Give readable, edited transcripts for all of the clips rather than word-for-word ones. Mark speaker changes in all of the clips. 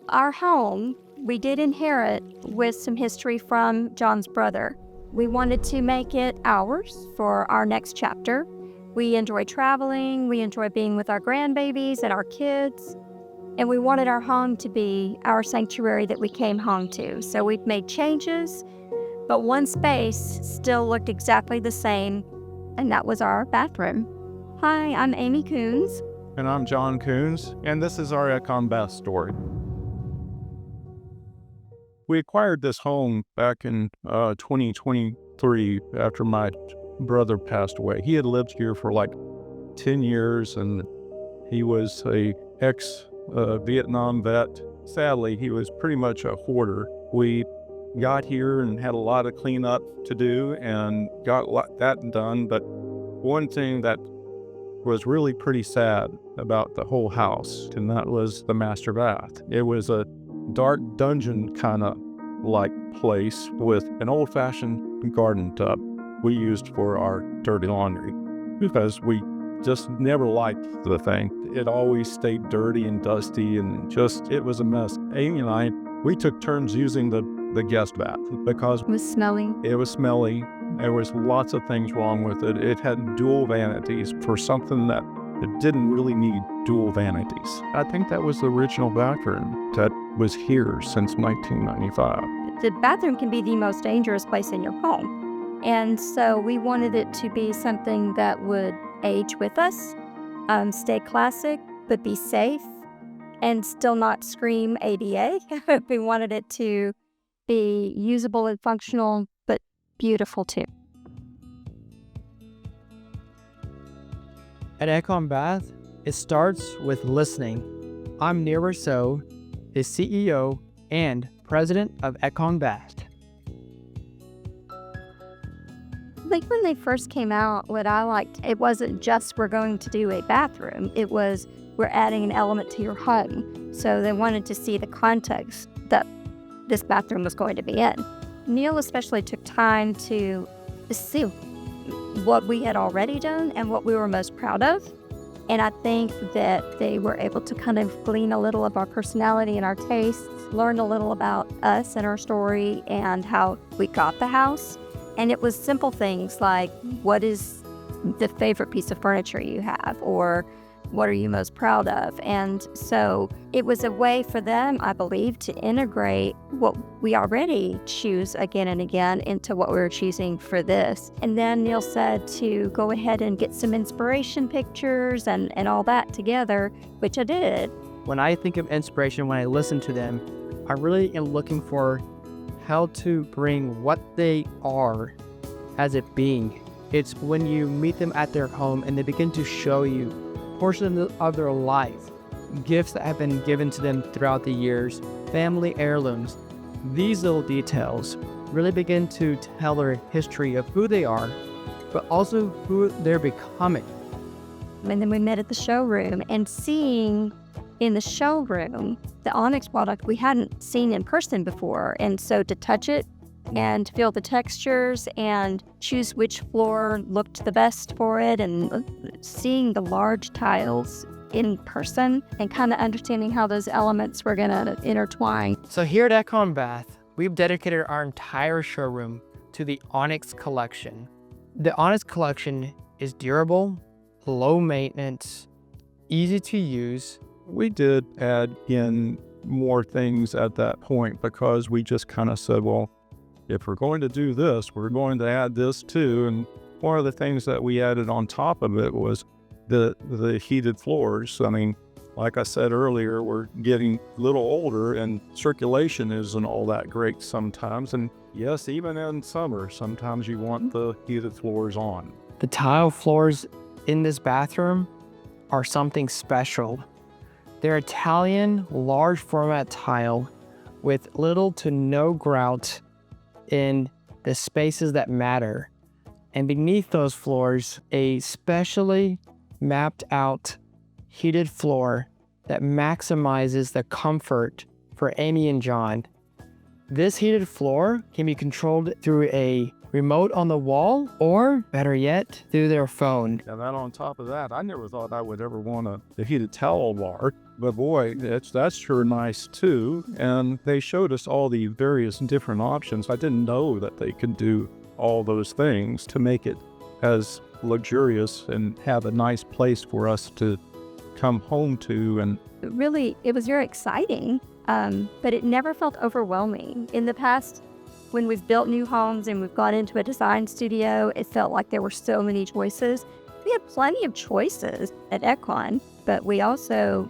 Speaker 1: Our home, we did inherit with some history from John's brother. We wanted to make it ours for our next chapter. We enjoy traveling, we enjoy being with our grandbabies and our kids, and we wanted our home to be our sanctuary that we came home to. So we've made changes, but one space still looked exactly the same, and that was our bathroom. Hi, I'm Amy Kuhns.
Speaker 2: And I'm John Kuhns, and this is our Ekon Bath Story. We acquired this home back in 2023 after my brother passed away. He had lived here for like 10 years, and he was a ex-Vietnam vet. Sadly, he was pretty much a hoarder. We got here and had a lot of cleanup to do and got that done, but one thing that was really pretty sad about the whole house, and that was the master bath. It was a dark dungeon kind of like place with an old-fashioned garden tub we used for our dirty laundry because we just never liked the thing. It always stayed dirty and dusty, and it was a mess. Amy and I, we took turns using the guest bath because
Speaker 1: It was smelly.
Speaker 2: it was smelly. There was lots of things wrong with it. It had dual vanities for something that it didn't really need dual vanities. I think that was the original bathroom that was here since 1995.
Speaker 1: The bathroom can be the most dangerous place in your home. And so we wanted it to be something that would age with us, stay classic, but be safe, and still not scream ADA. We wanted it to be usable and functional, but beautiful too.
Speaker 3: At Ekon Bath, it starts with listening. I'm Neill, the CEO and president of Ekon Bath.
Speaker 1: Like when they first came out, what I liked, it wasn't just we're going to do a bathroom. It was we're adding an element to your home. So they wanted to see the context that this bathroom was going to be in. Neill especially took time to see what we had already done and what we were most proud of. And I think that they were able to kind of glean a little of our personality and our tastes, learn a little about us and our story and how we got the house. And it was simple things like, what is the favorite piece of furniture you have? Or what are you most proud of? And so it was a way for them, I believe, to integrate what we already choose again and again into what we were choosing for this. And then Neill said to go ahead and get some inspiration pictures and all that together, which I did.
Speaker 3: When I think of inspiration, when I listen to them, I really am looking for how to bring what they are as a being. It's when you meet them at their home and they begin to show you portions of their life, gifts that have been given to them throughout the years, family heirlooms. These little details really begin to tell their history of who they are, but also who they're becoming.
Speaker 1: And then we met at the showroom, and seeing in the showroom the Onyx product we hadn't seen in person before. And so to touch it and feel the textures and choose which floor looked the best for it, and seeing the large tiles in person and kind of understanding how those elements were going to intertwine.
Speaker 3: So here at Ekon Bath, we've dedicated our entire showroom to the Onyx collection. The Onyx collection is durable, low maintenance, easy to use.
Speaker 2: We did add in more things at that point because we just kind of said, well, if we're going to do this, we're going to add this too. And one of the things that we added on top of it was the heated floors. I mean, like I said earlier, we're getting a little older and circulation isn't all that great sometimes. And yes, even in summer, sometimes you want the heated floors on.
Speaker 3: The tile floors in this bathroom are something special. They're Italian large format tile with little to no grout in the spaces that matter. And beneath those floors, a specially mapped out heated floor that maximizes the comfort for Amy and John. This heated floor can be controlled through a remote on the wall, or better yet, through their phone.
Speaker 2: And then on top of that, I never thought I would ever want a heated towel bar, but boy, that's sure nice too. And they showed us all the various different options. I didn't know that they could do all those things to make it as luxurious and have a nice place for us to come home to. And
Speaker 1: Really, it was very exciting, but it never felt overwhelming. In the past, when we've built new homes and we've gone into a design studio, it felt like there were so many choices. We had plenty of choices at Ekon, but we also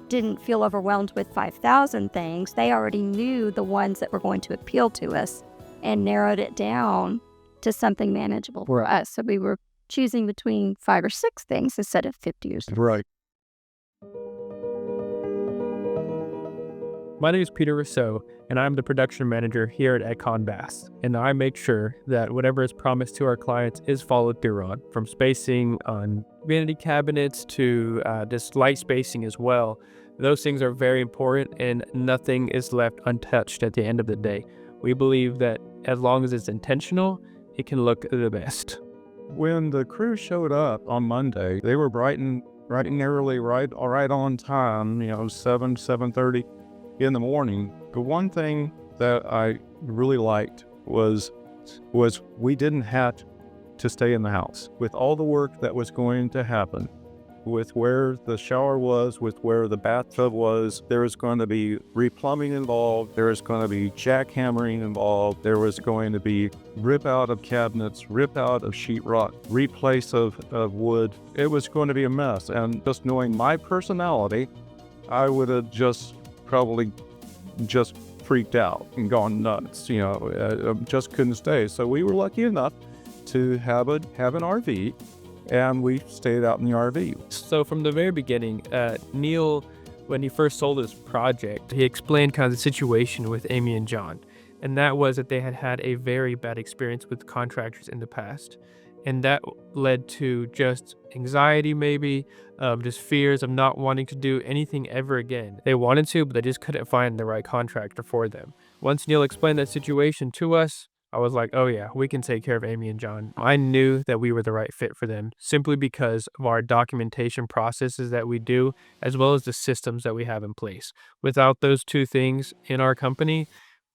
Speaker 1: didn't feel overwhelmed with 5,000 things. They already knew the ones that were going to appeal to us and narrowed it down to something manageable for us. So we were choosing between 5 or 6 things instead of 50 or something.
Speaker 2: right.
Speaker 3: My name is Peter Rousseau, and I'm the production manager here at Ekon Bath. And I make sure that whatever is promised to our clients is followed through on, from spacing on vanity cabinets to just light spacing as well. Those things are very important, and nothing is left untouched at the end of the day. We believe that as long as it's intentional, it can look the best.
Speaker 2: When the crew showed up on Monday, they were bright and early, right on time, 7:30 in the morning. The one thing that I really liked was we didn't have to stay in the house. With all the work that was going to happen, with where the shower was, with where the bathtub was, there was going to be replumbing involved, there was going to be jackhammering involved, there was going to be rip out of cabinets, rip out of sheetrock, replace of wood. It was going to be a mess. And just knowing my personality, I would have probably just freaked out and gone nuts, just couldn't stay. So we were lucky enough to have an RV, and we stayed out in the RV.
Speaker 3: So from the very beginning, Neill, when he first sold this project, he explained kind of the situation with Amy and John. And that was that they had had a very bad experience with contractors in the past. And that led to just anxiety, maybe, just fears of not wanting to do anything ever again. They wanted to, but they just couldn't find the right contractor for them. Once Neill explained that situation to us, I was like, oh yeah, we can take care of Amy and John. I knew that we were the right fit for them simply because of our documentation processes that we do, as well as the systems that we have in place. Without those two things in our company,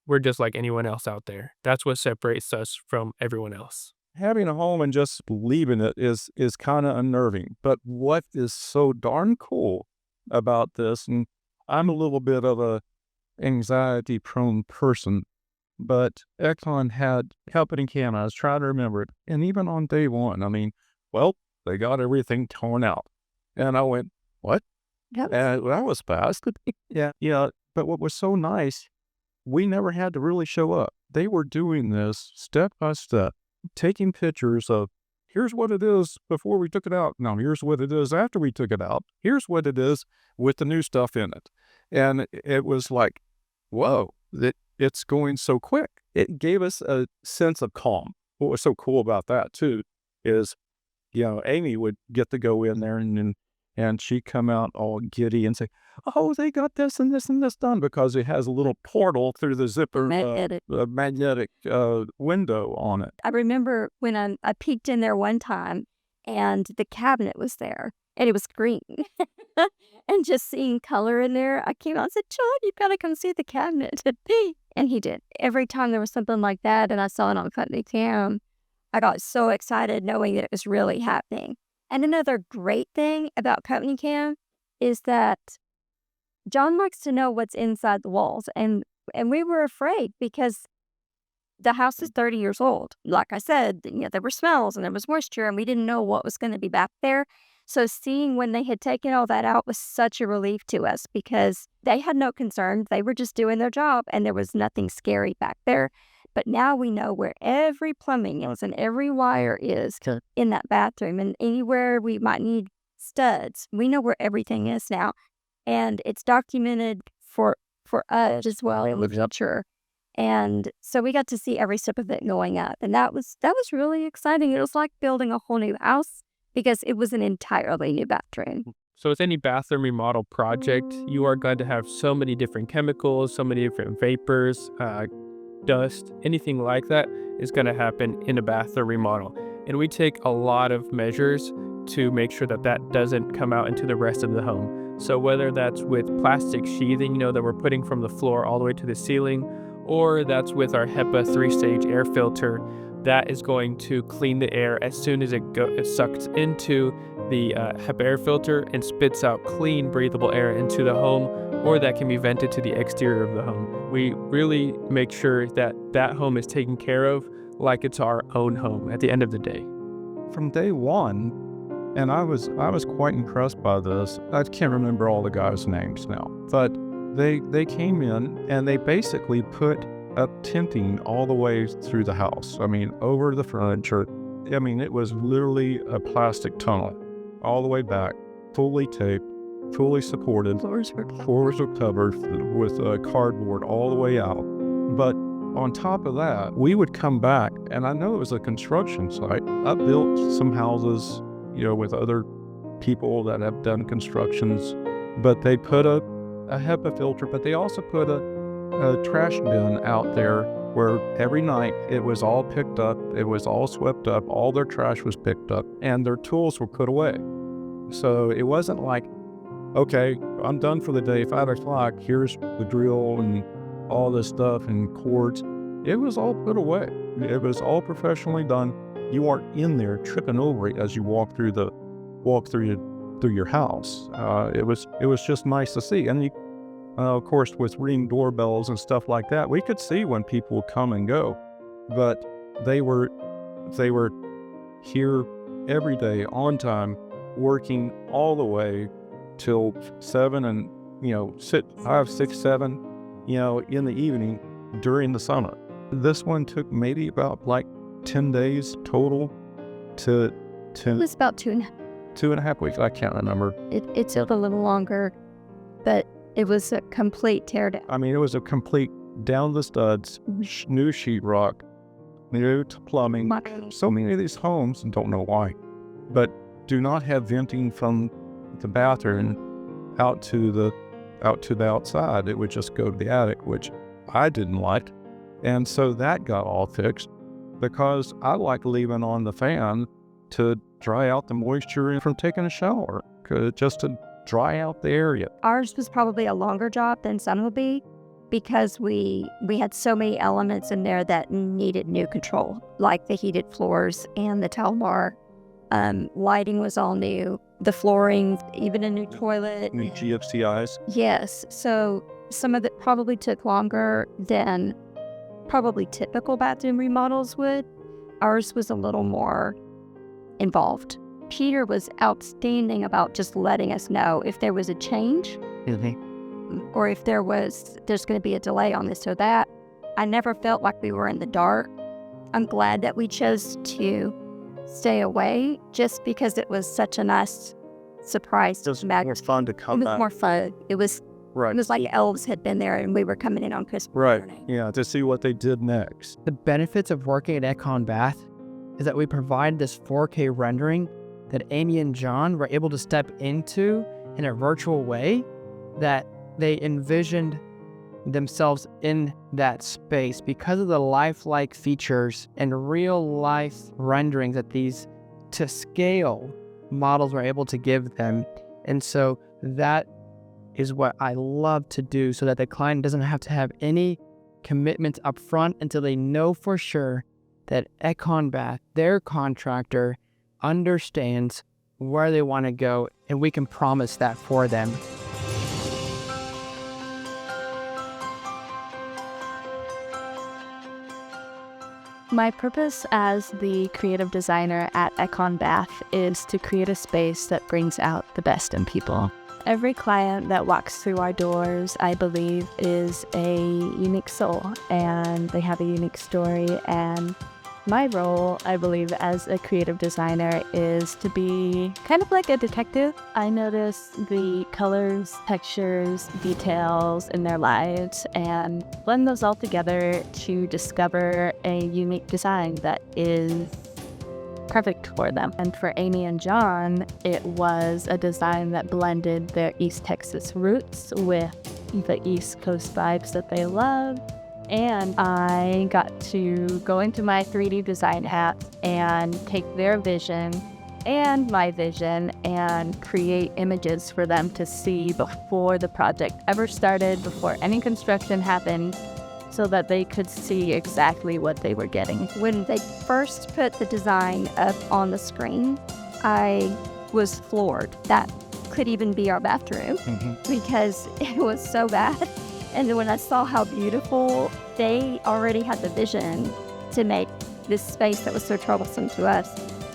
Speaker 3: we're just like anyone else out there. That's what separates us from everyone else.
Speaker 2: Having a home and just leaving it is kind of unnerving. But what is so darn cool about this, and I'm a little bit of a anxiety-prone person, but Ekon had company cam. I was trying to remember it, and even on day one, they got everything torn out, and I went, "What?"
Speaker 1: Yep.
Speaker 2: And that was fast. Yeah. But what was so nice, we never had to really show up. They were doing this step by step, taking pictures of, here's what it is before we took it out. Now, here's what it is after we took it out. Here's what it is with the new stuff in it. And it was like, whoa, it's going so quick. It gave us a sense of calm. What was so cool about that, too, is, Amy would get to go in there and she'd come out all giddy and say, oh, they got this and this and this done, because it has a little portal through the zipper, magnetic window on it.
Speaker 1: I remember when I peeked in there one time and the cabinet was there and it was green. And just seeing color in there, I came out and said, John, you've got to come see the cabinet. And he did. Every time there was something like that and I saw it on company cam, I got so excited knowing that it was really happening. And another great thing about company cam is that John likes to know what's inside the walls. And we were afraid because the house is 30 years old. Like I said, there were smells and there was moisture and we didn't know what was going to be back there. So seeing when they had taken all that out was such a relief to us because they had no concern. They were just doing their job and there was nothing scary back there. But now we know where every plumbing is and every wire is in that bathroom, and anywhere we might need studs. We know where everything is now. And it's documented for us as well in the future. And so we got to see every step of it going up. And that was really exciting. It was like building a whole new house because it was an entirely new bathroom.
Speaker 3: So with any bathroom remodel project, you are going to have so many different chemicals, so many different vapors, dust, anything like that. is going to happen in a bath or remodel. And we take a lot of measures to make sure that that doesn't come out into the rest of the home. So whether that's with plastic sheathing, that we're putting from the floor all the way to the ceiling, or that's with our HEPA 3-stage air filter, that is going to clean the air as soon as it sucks into the HEPA air filter and spits out clean, breathable air into the home, or that can be vented to the exterior of the home. We really make sure that that home is taken care of like it's our own home at the end of the day.
Speaker 2: From day one, and I was quite impressed by this. I can't remember all the guys' names now, but they came in and they basically put up tinting all the way through the house. I mean, over the furniture. I mean, it was literally a plastic tunnel all the way back, fully taped, fully supported.
Speaker 1: Floors
Speaker 2: were covered with cardboard all the way out. But on top of that, we would come back, and I know it was a construction site. I built some houses, with other people that have done constructions, but they put a HEPA filter, but they also put a trash bin out there where every night it was all picked up, it was all swept up, all their trash was picked up, and their tools were put away. So it wasn't like, okay, I'm done for the day, 5 o'clock, here's the drill and all this stuff and cords. It was all put away. It was all professionally done. You weren't in there tripping over it as you walk through your house. It was just nice to see. And of course, with Ring doorbells and stuff like that, we could see when people would come and go, but they were here every day on time, working all the way till 7 and 5, 6, 7, in the evening during the summer. This one took maybe about 10 days total to
Speaker 1: It was about
Speaker 2: 2.5 weeks. I can't remember.
Speaker 1: It took a little longer, but it was a complete teardown.
Speaker 2: I mean, it was a complete down the studs, new sheetrock, new plumbing. So many of these homes, and don't know why, but do not have venting from the bathroom out to the outside. It would just go to the attic, which I didn't like. And so that got all fixed because I like leaving on the fan to dry out the moisture from taking a shower, just to dry out the area.
Speaker 1: Ours was probably a longer job than some will be because we had so many elements in there that needed new control, like the heated floors and the towel bar. Lighting was all new, the flooring, even a new toilet.
Speaker 2: New GFCIs.
Speaker 1: Yes, so some of it probably took longer than probably typical bathroom remodels would. Ours was a little more involved. Peter was outstanding about just letting us know if there was a change or if there's going to be a delay on this or that. I never felt like we were in the dark. I'm glad that we chose to stay away just because it was such a nice surprise.
Speaker 2: It was more fun to come back.
Speaker 1: It was more fun. It was
Speaker 2: Right.
Speaker 1: It was like elves had been there and we were coming in on Christmas
Speaker 2: Right.
Speaker 1: morning.
Speaker 2: Yeah, to see what they did next.
Speaker 3: The benefits of working at Ekon Bath is that we provide this 4K rendering that Amy and John were able to step into in a virtual way, that they envisioned themselves in that space because of the lifelike features and real life renderings that these to scale models were able to give them. And so that is what I love to do, so that the client doesn't have to have any commitment up front until they know for sure that Ekon Bath, their contractor, understands where they want to go, and we can promise that for them.
Speaker 4: My purpose as the creative designer at Ekon Bath is to create a space that brings out the best in people. Every client that walks through our doors, I believe, is a unique soul, and they have a unique story. And my role, I believe, as a creative designer is to be kind of like a detective. I notice the colors, textures, details in their lives and blend those all together to discover a unique design that is perfect for them. And for Amy and John, it was a design that blended their East Texas roots with the East Coast vibes that they love, And I got to go into my 3D design hat and take their vision and my vision and create images for them to see before the project ever started, before any construction happened, so that they could see exactly what they were getting.
Speaker 1: When they first put the design up on the screen, I was floored. That could even be our bathroom because it was so bad. And then when I saw how beautiful, they already had the vision to make this space that was so troublesome to us.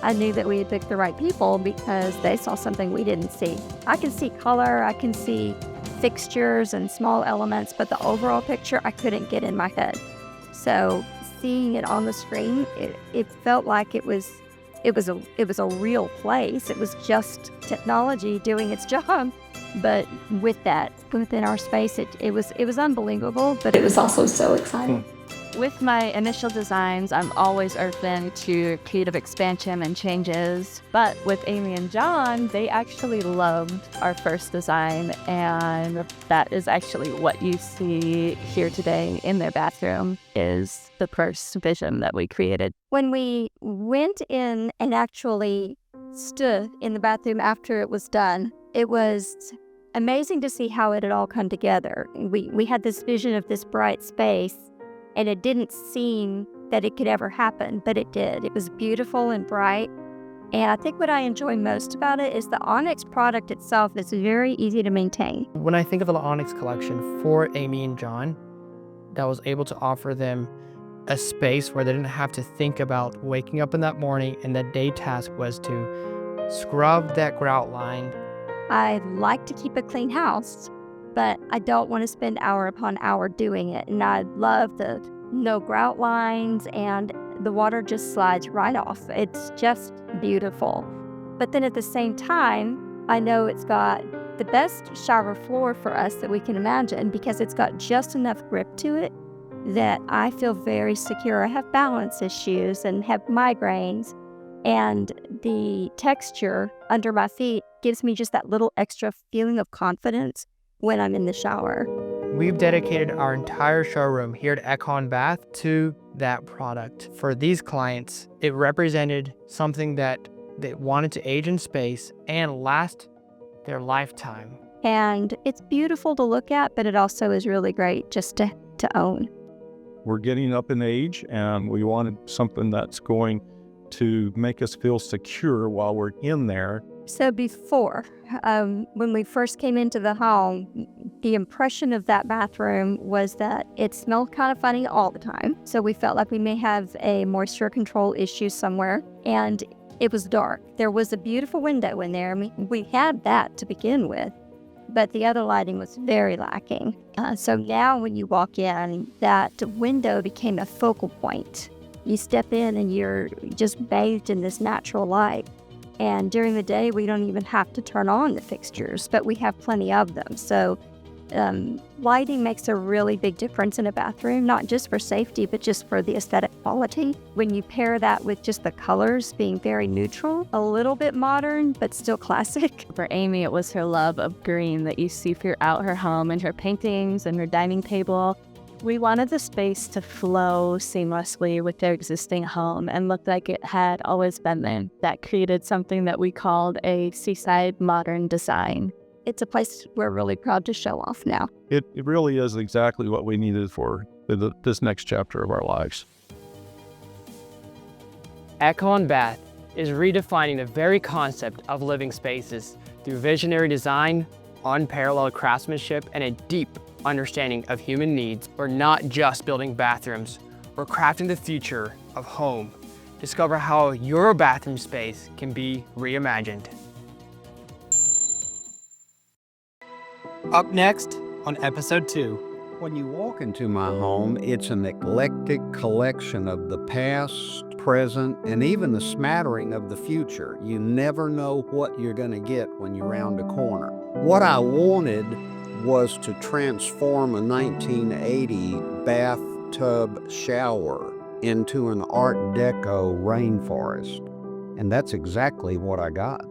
Speaker 1: I knew that we had picked the right people because they saw something we didn't see. I can see color, I can see fixtures and small elements, but the overall picture I couldn't get in my head. So seeing it on the screen, it felt like it was a real place. It was just technology doing its job. But with that, within our space, it was unbelievable, but it was also so exciting.
Speaker 4: With my initial designs, I'm always open to creative expansion and changes. But with Amy and John, they actually loved our first design, and that is actually what you see here today in their bathroom is the first vision that we created.
Speaker 1: When we went in and actually stood in the bathroom after it was done, it was amazing to see how it had all come together. We had this vision of this bright space, and it didn't seem that it could ever happen, but it did. It was beautiful and bright. And I think what I enjoy most about it is the Onyx product itself is very easy to maintain.
Speaker 3: When I think of the Onyx collection for Amy and John, that was able to offer them a space where they didn't have to think about waking up in that morning and the day task was to scrub that grout line.
Speaker 1: I like to keep a clean house, but I don't want to spend hour upon hour doing it. And I love the no grout lines, and the water just slides right off. It's just beautiful. But then at the same time, I know it's got the best shower floor for us that we can imagine because it's got just enough grip to it that I feel very secure. I have balance issues and have migraines, and the texture under my feet gives me just that little extra feeling of confidence when I'm in the shower.
Speaker 3: We've dedicated our entire showroom here at Ekon Bath to that product. For these clients, it represented something that they wanted to age in space and last their lifetime.
Speaker 1: And it's beautiful to look at, but it also is really great just to own.
Speaker 2: We're getting up in age, and we wanted something that's going to make us feel secure while we're in there.
Speaker 1: So before, when we first came into the home, the impression of that bathroom was that it smelled kind of funny all the time. So we felt like we may have a moisture control issue somewhere, and it was dark. There was a beautiful window in there. I mean, we had that to begin with, but the other lighting was very lacking. So now when you walk in, that window became a focal point. You step in and you're just bathed in this natural light. And during the day, we don't even have to turn on the fixtures, but we have plenty of them. So lighting makes a really big difference in a bathroom, not just for safety, but just for the aesthetic quality. When you pair that with just the colors being very neutral, a little bit modern, but still classic.
Speaker 4: For Amy, it was her love of green that you see throughout her home and her paintings and her dining table. We wanted the space to flow seamlessly with their existing home and look like it had always been there. That created something that we called a seaside modern design.
Speaker 1: It's a place we're really proud to show off now.
Speaker 2: It really is exactly what we needed for this next chapter of our lives.
Speaker 3: Ekon Bath is redefining the very concept of living spaces through visionary design, unparalleled craftsmanship, and a deep understanding of human needs. We're not just building bathrooms, we're crafting the future of home. Discover how your bathroom space can be reimagined. Up next on episode 2.
Speaker 5: When you walk into my home, it's an eclectic collection of the past, present, and even a smattering of the future. You never know what you're going to get when you round a corner. What I wanted was to transform a 1980 bathtub shower into an Art Deco rainforest. And that's exactly what I got.